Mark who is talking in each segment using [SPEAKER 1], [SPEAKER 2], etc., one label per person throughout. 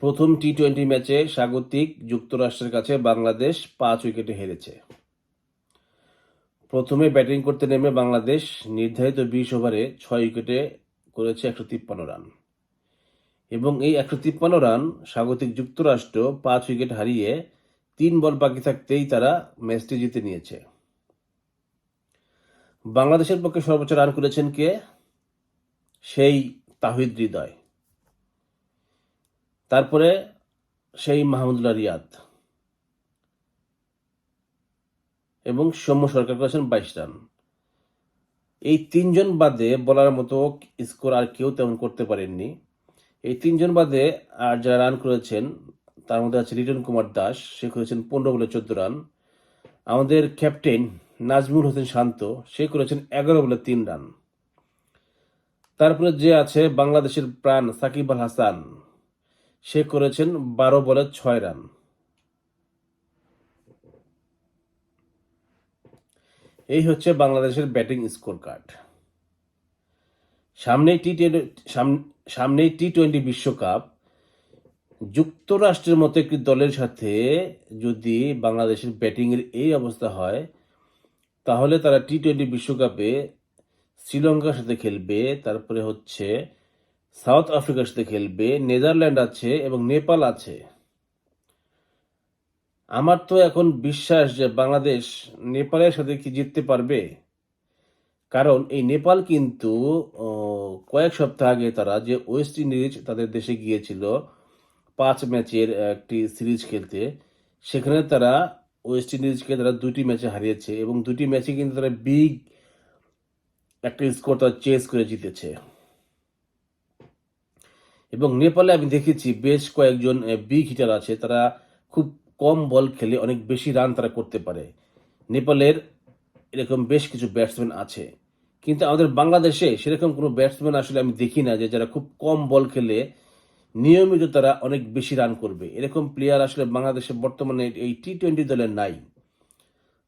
[SPEAKER 1] প্রথম টি-20 ম্যাচে স্বাগতিক যুক্তরাষ্ট্রের কাছে বাংলাদেশ 5 উইকেটে হেরেছে। প্রথমে ব্যাটিং করতে নেমে বাংলাদেশ নির্ধারিত 20 ওভারে 6 উইকেটে করেছে 153 রান এবং এই 153 রান স্বাগতিক যুক্তরাষ্ট্র 5 উইকেট হারিয়ে 3 বল বাকি থাকতেই তারা ম্যাচটি জিতে নিয়েছে। বাংলাদেশের পক্ষে সর্বোচ্চ রান করেছেন কে? সেই তাহিদ হৃদয়, তারপরে সেই মাহমুদুল্লাহ রিয়াদ এবং সৌম্য সরকার করেছেন 22 রান। এই তিনজন বাদে বলার মতো স্কোর আর কেউ তেমন করতে পারেননি। এই তিনজন বাদে আর যারা রান করেছেন তার মধ্যে আছে লিটন কুমার দাস, সে করেছেন 15 বলে 14 রান। আমাদের ক্যাপ্টেন নাজমুল হোসেন শান্ত, সে করেছেন 11 বলে 3 রান। তারপরে যে আছে বাংলাদেশের প্রাণ সাকিব আল হাসান, সে করেছেন 12 বলে 6 রান। এই হচ্ছে বাংলাদেশের ব্যাটিং স্কোর কার্ড। সামনেই টি-20 বিশ্বকাপ। যুক্তরাষ্ট্রের মতো একটি দলের সাথে যদি বাংলাদেশের ব্যাটিংয়ের এই অবস্থা হয়, তাহলে তারা টি-20 বিশ্বকাপে শ্রীলঙ্কার সাথে খেলবে, তারপরে হচ্ছে সাউথ আফ্রিকার সাথে খেলবে, নেদারল্যান্ড আছে এবং নেপাল আছে। আমার তো এখন বিশ্বাস যে বাংলাদেশ নেপালের সাথে কি জিততে পারবে, কারণ এই নেপাল কিন্তু কয়েক সপ্তাহ আগে তারা যে ওয়েস্ট ইন্ডিজ তাদের দেশে গিয়েছিল 5 ম্যাচের একটি সিরিজ খেলতে, সেখানে তারা ওয়েস্ট ইন্ডিজকে তারা 2টি ম্যাচে হারিয়েছে এবং 2টি ম্যাচে কিন্তু তারা বিগ একটা স্কোর তারা চেস করে জিতেছে। এবং নেপালে আমি দেখেছি বেশ কয়েকজন বিগ হিটার আছে, তারা খুব কম বল খেলে অনেক বেশি রান তারা করতে পারে। নেপালের এরকম বেশ কিছু ব্যাটসম্যান আছে, কিন্তু আমাদের বাংলাদেশে সেরকম কোনো ব্যাটসম্যান আসলে আমি দেখি না যে যারা খুব কম বল খেলে নিয়মিত তারা অনেক বেশি রান করবে। এরকম প্লেয়ার আসলে বাংলাদেশে বর্তমানে এই টি-20 দলে নাই।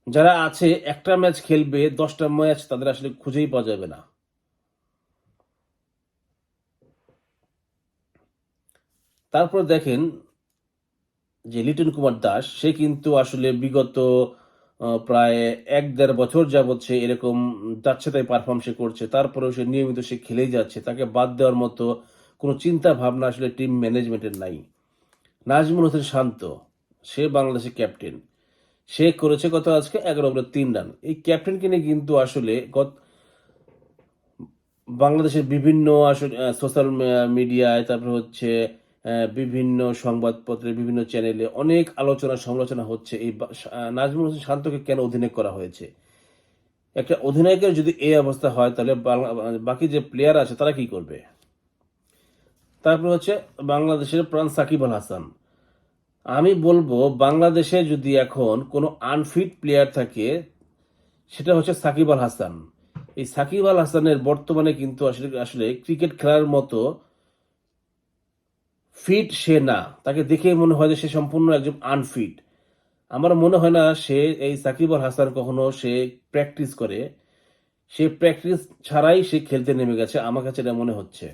[SPEAKER 1] যারা আছে একটা ম্যাচ খেলবে, 10টা ম্যাচ তাদের আসলে খুঁজেই পাওয়া যাবে না। তারপর দেখেন যে লিটন কুমার দাস, সে কিন্তু আসলে বিগত প্রায় 1-1.5 বছর যাবৎ সে এরকম যাচ্ছে তাই পারফর্ম সে করছে, তারপরেও সে নিয়মিত সে খেলেই যাচ্ছে। তাকে বাদ দেওয়ার মতো কোনো চিন্তা ভাবনা আসলে টিম ম্যানেজমেন্টের নাই। নাজমুল হোসেন শান্ত, সে বাংলাদেশের ক্যাপ্টেন, সে করেছে কত আজকে 11 ওভারে 3 রান। এই ক্যাপ্টেনকে নিয়ে কিন্তু আসলে বাংলাদেশের বিভিন্ন আসলে সোশ্যাল মিডিয়ায়, তারপরে হচ্ছে বিভিন্ন সংবাদপত্রে, বিভিন্ন চ্যানেলে অনেক আলোচনা সমালোচনা হচ্ছে এই নাজমুল হোসেন শান্তকে কেন অধিনায়ক করা হয়েছে। একটা অধিনায়কের যদি এই অবস্থা হয়, তাহলে বাকি যে প্লেয়ার আছে তারা কি করবে? তারপরে হচ্ছে বাংলাদেশের প্রাণ সাকিব আল হাসান। আমি বলবো বাংলাদেশে যদি এখন কোনো আনফিট প্লেয়ার থাকে, সেটা হচ্ছে সাকিব আল হাসান। এই সাকিব আল হাসানের বর্তমানে কিন্তু আসলে আসলে ক্রিকেট খেলার মতো ফিট সে না। তাকে দেখে মনে হয় যে সে সম্পূর্ণ একজন আনফিট। আমার মনে হয় না সে এই সাকিব আল হাসান কখনো সে প্র্যাকটিস করে। সে প্র্যাকটিস ছাড়াই সে খেলতে নেমে গেছে, আমার কাছে এটা মনে হচ্ছে।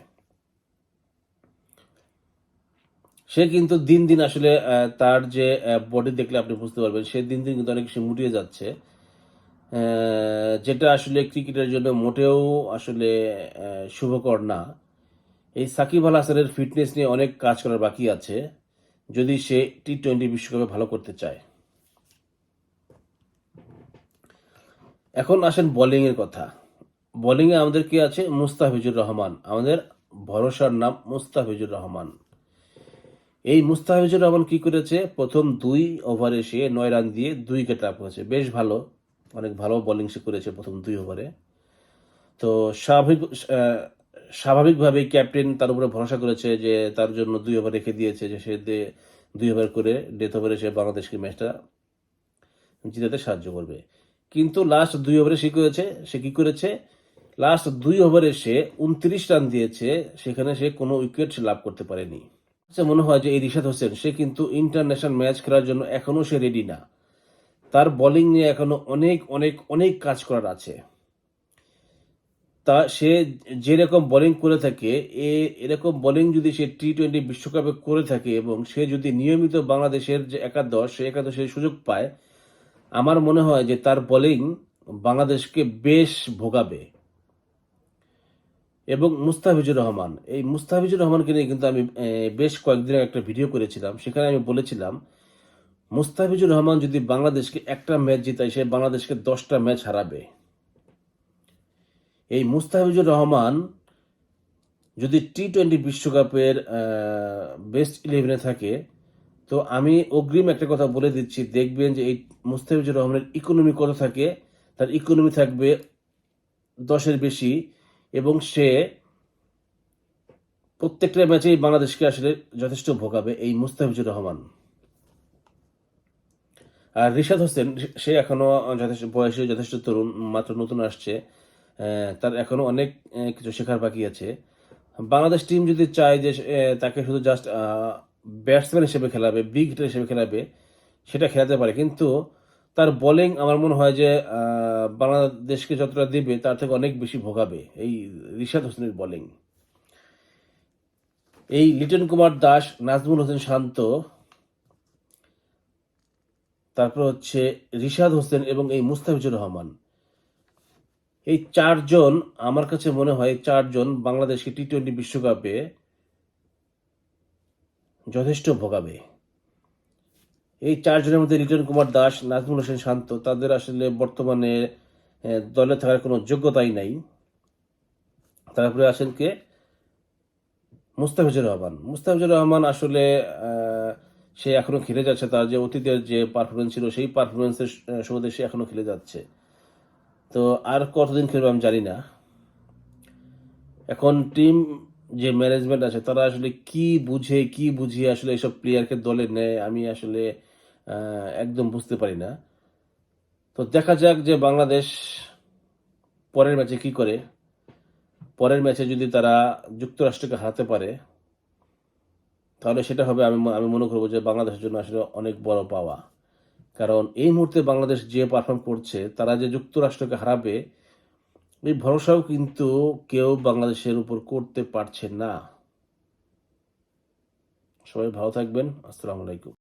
[SPEAKER 1] সে কিন্তু দিন দিন আসলে তার যে বডি দেখলে আপনি বুঝতে পারবেন, সে দিন দিন কিন্তু অনেক বেশি মুটিয়ে যাচ্ছে, যেটা আসলে ক্রিকেটের জন্য মোটেও আসলে শুভকর না। এই সাকিব আল হাসানের ফিটনেস নিয়ে অনেক কাজ করার বাকি আছে, যদি সে টি-20 বিশ্বকাপে ভালো করতে চায়। এখন আসেন বোলিংয়ের কথা। বোলিংয়ে আমাদের কি আছে? মুস্তাফিজুর রহমান, আমাদের ভরসার নাম মুস্তাফিজুর রহমান। এই মুস্তাফিজুর রহমান কি করেছে? প্রথম 2 ওভারে সে 9 রান দিয়ে 2 উইকেট লাভ করেছে। বেশ ভালো, অনেক ভালো বোলিং সে করেছে প্রথম 2 ওভারে। তো স্বাভাবিকভাবেই ক্যাপ্টেন তার উপরে ভরসা করেছে যে তার জন্য 2 ওভার রেখে দিয়েছে, যে সে 2 ওভার করে ডেথ ওভারে সে বাংলাদেশকে ম্যাচটা জিতাতে সাহায্য করবে। কিন্তু লাস্ট 2 ওভারে সে কি করেছে? লাস্ট 2 ওভারে সে 29 রান দিয়েছে, সেখানে সে কোনো উইকেট লাভ করতে পারেনি। মনে হয় যে এই রিশাদ হোসেন, সে কিন্তু ইন্টারন্যাশনাল ম্যাচ খেলার জন্য এখনো সে রেডি না। তার বোলিং নিয়ে এখনো অনেক অনেক অনেক কাজ করার আছে। সে যেরকম বোলিং করে থাকে, এরকম বোলিং যদি সে টি-20 বিশ্বকাপে করে থাকে এবং সে যদি নিয়মিত বাংলাদেশের যে একাদশ, সে একাদশের সুযোগ পায়, আমার মনে হয় যে তার বোলিং বাংলাদেশকে বেশ ভোগাবে। এবং মুস্তাফিজুর রহমান, এই মুস্তাফিজুর রহমানকে নিয়ে কিন্তু আমি বেশ কয়েকদিন আগে একটা ভিডিও করেছিলাম। সেখানে আমি বলেছিলাম, মুস্তাফিজুর রহমান যদি বাংলাদেশকে একটা ম্যাচ জিতায়, সে বাংলাদেশকে 10টা ম্যাচ হারাবে। এই মুস্তাফিজুর রহমান যদি টি-20 বিশ্বকাপের বেস্ট 11-এ থাকে, তো আমি অগ্রিম একটা কথা বলে দিচ্ছি, দেখবেন যে এই মুস্তাফিজুর রহমানের ইকোনমি কত থাকে। তার ইকোনমি থাকবে 10-এর বেশি এবং সে প্রত্যেকটা ম্যাচেই বাংলাদেশকে আসলে যথেষ্ট ভোগাবে এই মুস্তাফিজুর রহমান। আর রিশাদ হোসেন, সে এখনো যথেষ্ট বয়সে যথেষ্ট তরুণ, মাত্র নতুন আসছে। তার এখনো অনেক কিছু শেখার বাকি আছে। বাংলাদেশ টিম যদি চায় যে তাকে শুধু জাস্ট ব্যাটসম্যান হিসেবে খেলাবে, বিগ হিটার হিসেবে খেলাবে, সেটা খেলাতে পারে, কিন্তু তার বোলিং আমার মনে হয় যে বাংলাদেশকে যতটা দিবে তার থেকে অনেক বেশি ভোগাবে এই রিশাদ হোসেনের বোলিং। এই লিটন কুমার দাস, নাজমুল হোসেন শান্ত, তারপর হচ্ছে রিশাদ হোসেন এবং এই মুস্তাফিজুর রহমান, এই চারজন আমার কাছে মনে হয় চারজন বাংলাদেশকে টি-20 বিশ্বকাপে যথেষ্ট ভোগাবে। এই চারজনের মধ্যে লিটন কুমার দাস, নাজমুল হোসেন শান্ত, তাদের আসলে বর্তমানে দলে থাকার কোনো যোগ্যতাই নাই। তারপরে আসেন কে? মুস্তাফিজুর রহমান। মুস্তাফিজুর রহমান আসলে সে এখনো খেলে যাচ্ছে, তার যে অতীতের যে পারফরমেন্স ছিল সেই পারফরমেন্সের সুবাদে সে এখনো খেলে যাচ্ছে। তো আর কতদিন খেলবে আমি জানি না। এখন টিম যে ম্যানেজমেন্ট আছে তারা আসলে কি বুঝিয়ে আসলে এইসব প্লেয়ারকে দলে নেয়, আমি আসলে একদম বুঝতে পারি না। তো দেখা যাক যে বাংলাদেশ পরের ম্যাচে কি করে। পরের ম্যাচে যদি তারা যুক্তরাষ্ট্রকে হারাতে পারে, তাহলে সেটা হবে, আমি মনে করবো যে বাংলাদেশের জন্য আসলে অনেক বড় পাওয়া। কারণ এই মুহূর্তে বাংলাদেশ যে পারফর্ম করছে, তারা যে যুক্তরাষ্ট্রকে হারাবে এই ভরসাও কিন্তু কেউ বাংলাদেশের উপর করতে পারছে না। সবাই ভালো থাকবেন। আসসালামু আলাইকুম।